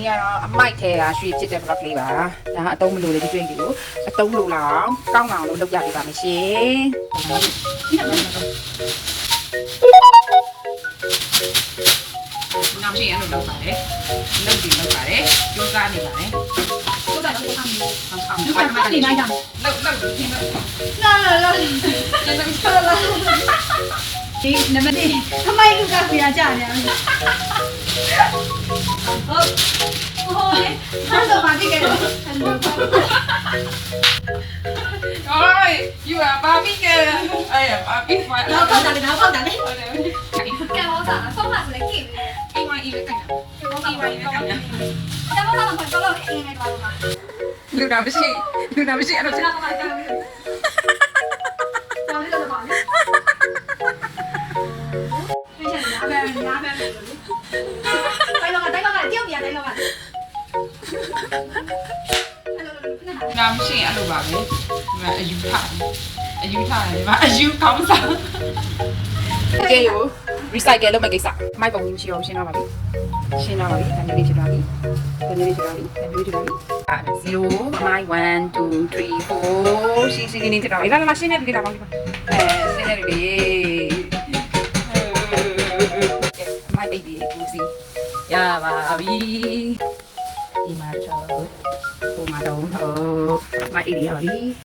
ဒီကတော့အမိုက်ထဲကရွှေဖြစ်တဲ့ block လေးပါဒါကအတုံးမလို့လေဒီကျွင်းကြီးကိုအတုံးလို့လာအောင်ကောင်းအောင်လို့လုပ်ပြပေးပါမယ်ရှင်နောက်ရှင်အဲ့လိုလုပ်ပါတယ်လုပ်ပြီးလုပ်ပါတယ်ကြိုးစားနေပါတယ်ကြိုးစားတော့အောင်ဒီမှာနေနိုင်တာလုပ်ဒီမှာလာဒီနံပါတ်1ထမိုင်းလူကပြာကြတယ်ဟုတ်ဟိုလေဆက်တော့ပါတိခဲ့တော့ Ôi, you are Barbie girl. Ai à Barbie phải. နောက်ပေါက်တယ်နောက်ပေါက်တယ် ကဲဟောစားဆုံးပါဆိုလေကိပြီ Ai ngoài y với cảnh. ဟောစားပါတော့ကဲဟောစားမှာတော့အင်းနေတော့မှာ Lúc nào mới chị ăn được chứ. တော့ပါတော့တော်လေးတော့ပါလေဒီချက်ညာပဲလို့တိုင်းတော့တယောက်ပြတိုင်းတော့ပါ Nào mới chị ăn được bà đấy. Mà ở dưới thả. Ở dưới thả này mà ở dưới không sao. Okay yo. Recycle lúc mà cái sạc. Mai bông chiều xin nào bà đi. Xin nào bà đi. Làm như thế nào đi. Làm như thế nào đi. Làm như thế nào đi. À, 0 mai 1 2 3 4 xin xin đi thế nào. Ra là xin này đi nào bà đi. Xin này đi. My baby Lucy. Ya baby. Đi mà chờ. Cô mà đâu. Mai đi đi.